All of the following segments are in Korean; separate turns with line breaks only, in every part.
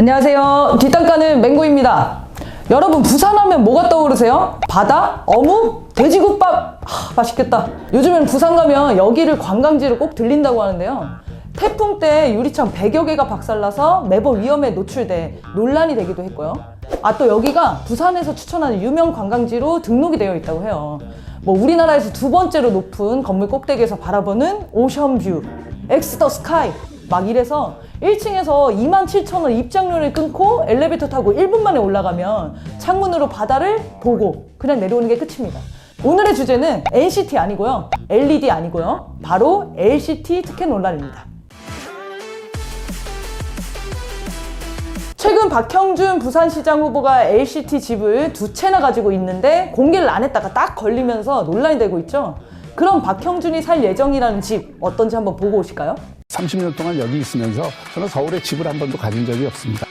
안녕하세요. 뒷담가는 맹구입니다. 여러분, 부산하면 뭐가 떠오르세요? 바다? 어묵? 돼지국밥? 맛있겠다. 요즘엔 부산 가면 여기를 관광지로 꼭 들린다고 하는데요. 태풍 때 유리창 100여 개가 박살나서 매번 위험에 노출돼 논란이 되기도 했고요. 또 여기가 부산에서 추천하는 유명 관광지로 등록이 되어 있다고 해요. 우리나라에서 두 번째로 높은 건물 꼭대기에서 바라보는 오션뷰, 엑스 더 스카이 막 이래서 1층에서 27,000원 입장료를 끊고 엘리베이터 타고 1분 만에 올라가면 창문으로 바다를 보고 그냥 내려오는 게 끝입니다. 오늘의 주제는 NCT 아니고요, LED 아니고요, 바로 LCT 특혜 논란입니다. 최근 박형준 부산시장 후보가 LCT 집을 2채나 가지고 있는데 공개를 안 했다가 딱 걸리면서 논란이 되고 있죠. 그럼 박형준이 살 예정이라는 집 어떤지 한번 보고 오실까요?
30년 동안 여기 있으면서 저는 서울에 집을 한 번도 가진 적이 없습니다.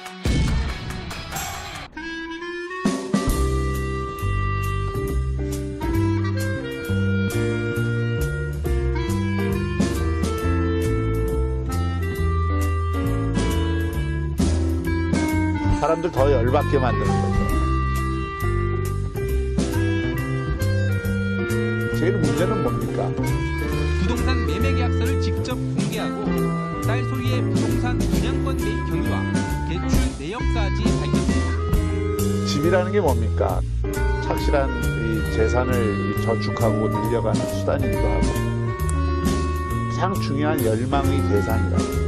사람들 더 열받게 만드는 거죠. 제일 문제는 뭡니까?
부동산 매매 계약서를 직접 공개하고 딸 소유의 부동산 분양권 매입 경위와 대출 내역까지 밝혔습니다.
집이라는 게 뭡니까? 착실한 이 재산을 저축하고 늘려가는 수단이기도 하고 가장 중요한 열망의 대상이라고.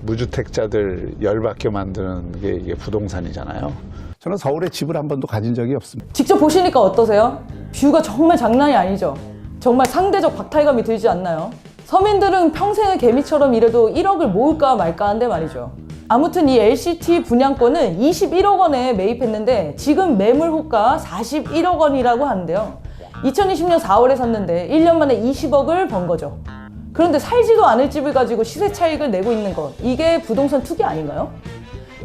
무주택자들 열받게 만드는 게 이게 부동산이잖아요. 저는 서울에 집을 한 번도 가진 적이 없습니다.
직접 보시니까 어떠세요? 뷰가 정말 장난이 아니죠? 정말 상대적 박탈감이 들지 않나요? 서민들은 평생의 개미처럼 일해도 1억을 모을까 말까 한데 말이죠. 아무튼 이 LCT 분양권은 21억 원에 매입했는데 지금 매물 호가 41억 원이라고 하는데요. 2020년 4월에 샀는데 1년 만에 20억을 번 거죠. 그런데 살지도 않을 집을 가지고 시세 차익을 내고 있는 것, 이게 부동산 투기 아닌가요?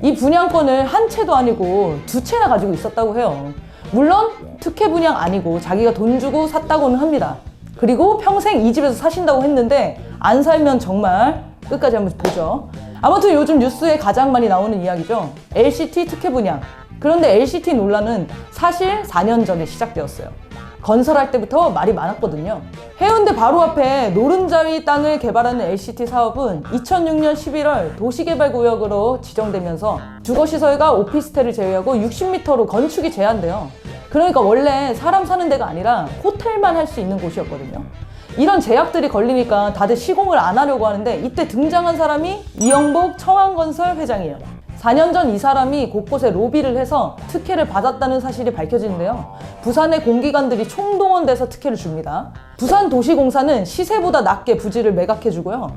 이 분양권을 한 채도 아니고 2채나 가지고 있었다고 해요. 물론 특혜 분양 아니고 자기가 돈 주고 샀다고는 합니다. 그리고 평생 이 집에서 사신다고 했는데 안 살면 정말 끝까지 한번 보죠. 아무튼 요즘 뉴스에 가장 많이 나오는 이야기죠. LCT 특혜 분양. 그런데 LCT 논란은 사실 4년 전에 시작되었어요. 건설할 때부터 말이 많았거든요. 해운대 바로 앞에 노른자위 땅을 개발하는 LCT 사업은 2006년 11월 도시개발구역으로 지정되면서 주거시설과 오피스텔을 제외하고 60m로 건축이 제한돼요. 그러니까 원래 사람 사는 데가 아니라 호텔만 할 수 있는 곳이었거든요. 이런 제약들이 걸리니까 다들 시공을 안 하려고 하는데 이때 등장한 사람이 이영복 청한건설 회장이에요. 4년 전 이 사람이 곳곳에 로비를 해서 특혜를 받았다는 사실이 밝혀지는데요. 부산의 공기관들이 총동원돼서 특혜를 줍니다. 부산도시공사는 시세보다 낮게 부지를 매각해주고요.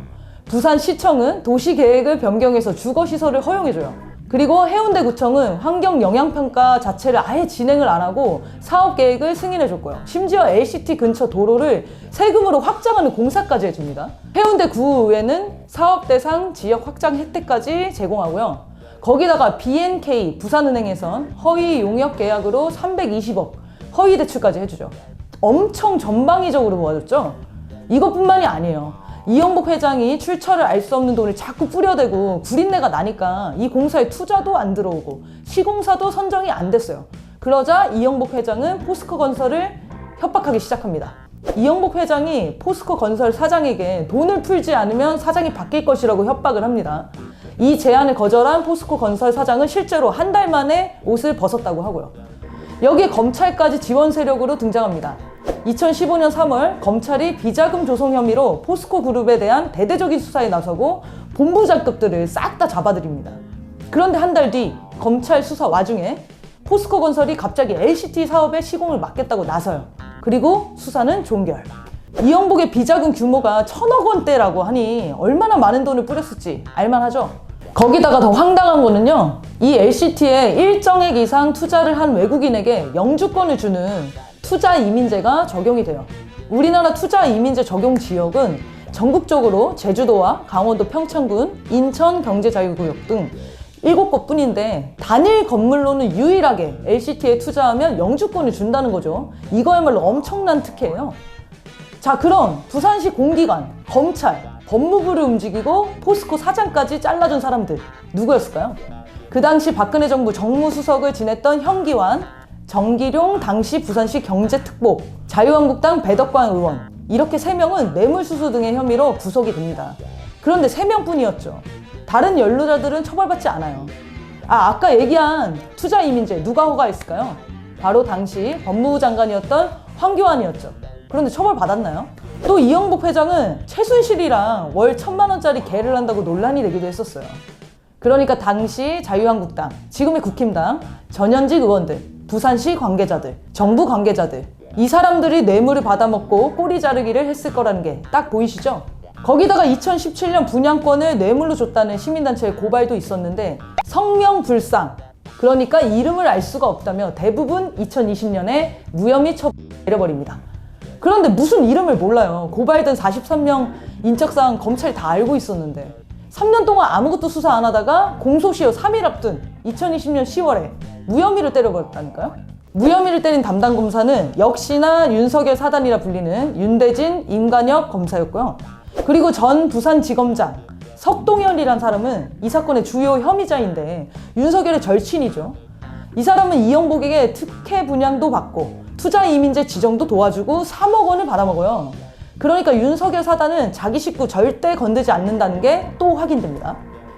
부산시청은 도시계획을 변경해서 주거시설을 허용해줘요. 그리고 해운대구청은 환경영향평가 자체를 아예 진행을 안 하고 사업계획을 승인해줬고요. 심지어 LCT 근처 도로를 세금으로 확장하는 공사까지 해줍니다. 해운대구의회는 사업대상 지역 확장 혜택까지 제공하고요. 거기다가 BNK 부산은행에선 허위 용역 계약으로 320억 허위 대출까지 해주죠. 엄청 전방위적으로 모아줬죠. 이것뿐만이 아니에요. 이영복 회장이 출처를 알 수 없는 돈을 자꾸 뿌려대고 구린내가 나니까 이 공사에 투자도 안 들어오고 시공사도 선정이 안 됐어요. 그러자 이영복 회장은 포스코 건설을 협박하기 시작합니다. 이영복 회장이 포스코 건설 사장에게 돈을 풀지 않으면 사장이 바뀔 것이라고 협박을 합니다. 이 제안을 거절한 포스코 건설 사장은 실제로 한 달 만에 옷을 벗었다고 하고요. 여기에 검찰까지 지원 세력으로 등장합니다. 2015년 3월 검찰이 비자금 조성 혐의로 포스코 그룹에 대한 대대적인 수사에 나서고 본부장급들을 싹 다 잡아들입니다. 그런데 한 달 뒤 검찰 수사 와중에 포스코 건설이 갑자기 LCT 사업에 시공을 맡겠다고 나서요. 그리고 수사는 종결. 이영복의 비자금 규모가 1,000억 원대라고 하니 얼마나 많은 돈을 뿌렸을지 알만하죠? 거기다가 더 황당한 거는요, 이 LCT에 일정액 이상 투자를 한 외국인에게 영주권을 주는 투자 이민제가 적용이 돼요. 우리나라 투자 이민제 적용 지역은 전국적으로 제주도와 강원도 평창군, 인천 경제자유구역 등 7곳 뿐인데 단일 건물로는 유일하게 LCT에 투자하면 영주권을 준다는 거죠. 이거야말로 엄청난 특혜예요. 자, 그럼 부산시 공기관, 검찰 법무부를 움직이고 포스코 사장까지 잘라준 사람들 누구였을까요? 그 당시 박근혜 정부 정무수석을 지냈던 현기환, 정기룡 당시 부산시 경제특보, 자유한국당 배덕광 의원, 이렇게 3명은 뇌물수수 등의 혐의로 구속이 됩니다. 그런데 3명뿐이었죠. 다른 연루자들은 처벌받지 않아요. 아까 얘기한 투자이민제 누가 허가했을까요? 바로 당시 법무부 장관이었던 황교안이었죠. 그런데 처벌받았나요? 또 이영복 회장은 최순실이랑 월 1,000만 원짜리 계를 한다고 논란이 되기도 했었어요. 그러니까 당시 자유한국당, 지금의 국힘당, 전현직 의원들, 부산시 관계자들, 정부 관계자들, 이 사람들이 뇌물을 받아먹고 꼬리 자르기를 했을 거라는 게 딱 보이시죠? 거기다가 2017년 분양권을 뇌물로 줬다는 시민단체의 고발도 있었는데 성명불상, 그러니까 이름을 알 수가 없다며 대부분 2020년에 무혐의 처분 내려버립니다. 그런데 무슨 이름을 몰라요. 고발된 43명 인적사항 검찰이 다 알고 있었는데 3년 동안 아무것도 수사 안 하다가 공소시효 3일 앞둔 2020년 10월에 무혐의를 때려버렸다니까요. 무혐의를 때린 담당 검사는 역시나 윤석열 사단이라 불리는 윤대진, 임관혁 검사였고요. 그리고 전 부산지검장 석동현이란 사람은 이 사건의 주요 혐의자인데 윤석열의 절친이죠. 이 사람은 이영복에게 특혜 분양도 받고 투자 이민제 지정도 도와주고 3억 원을 받아먹어요. 그러니까 윤석열 사단은 자기 식구 절대 건드지 않는다는 게 또 확인됩니다.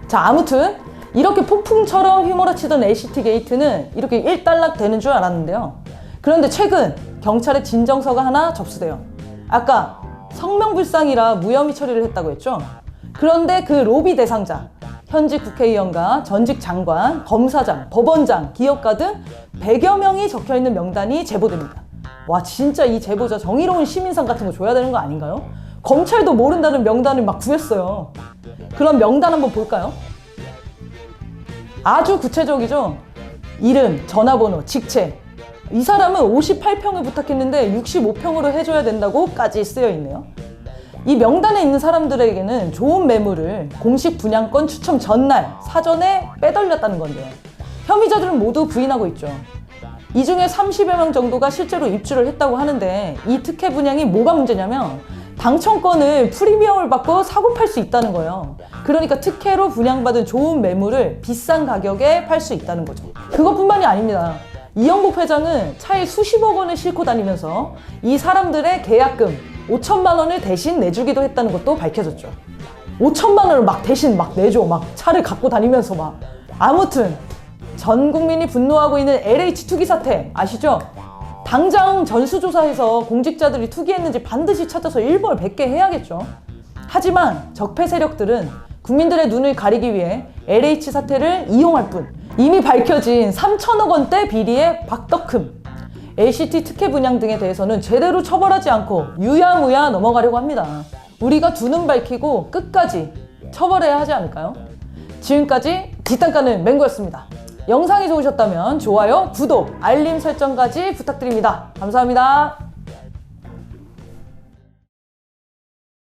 자, 아무튼 이렇게 폭풍처럼 휘몰아치던 LCT 게이트는 이렇게 일단락 되는 줄 알았는데요. 그런데 최근 경찰에 진정서가 하나 접수돼요. 아까 성명불상이라 무혐의 처리를 했다고 했죠. 그런데 그 로비 대상자, 현직 국회의원과 전직 장관, 검사장, 법원장, 기업가 등 100여 명이 적혀있는 명단이 제보됩니다. 와, 진짜 이 제보자 정의로운 시민상 같은 거 줘야 되는 거 아닌가요? 검찰도 모른다는 명단을 막 구했어요. 그럼 명단 한번 볼까요? 아주 구체적이죠? 이름, 전화번호, 직책. 이 사람은 58평을 부탁했는데 65평으로 해줘야 된다고까지 쓰여 있네요. 이 명단에 있는 사람들에게는 좋은 매물을 공식 분양권 추첨 전날 사전에 빼돌렸다는 건데요. 혐의자들은 모두 부인하고 있죠. 이 중에 30여 명 정도가 실제로 입주를 했다고 하는데 이 특혜 분양이 뭐가 문제냐면 당첨권을 프리미엄을 받고 사고 팔 수 있다는 거예요. 그러니까 특혜로 분양받은 좋은 매물을 비싼 가격에 팔 수 있다는 거죠. 그것뿐만이 아닙니다. 이영복 회장은 차에 수십억 원을 싣고 다니면서 이 사람들의 계약금 5천만 원을 대신 내주기도 했다는 것도 밝혀졌죠. 5천만 원을 막 대신 막 내줘. 막 차를 갖고 다니면서 막. 아무튼 전 국민이 분노하고 있는 LH 투기 사태 아시죠? 당장 전수조사해서 공직자들이 투기했는지 반드시 찾아서 일벌 100개 해야겠죠. 하지만 적폐 세력들은 국민들의 눈을 가리기 위해 LH 사태를 이용할 뿐 이미 밝혀진 3천억 원대 비리의 박덕흠, LCT 특혜 분양 등에 대해서는 제대로 처벌하지 않고 유야무야 넘어가려고 합니다. 우리가 두 눈 밝히고 끝까지 처벌해야 하지 않을까요? 지금까지 뒷담가는 맹구였습니다. 영상이 좋으셨다면 좋아요, 구독, 알림 설정까지 부탁드립니다. 감사합니다.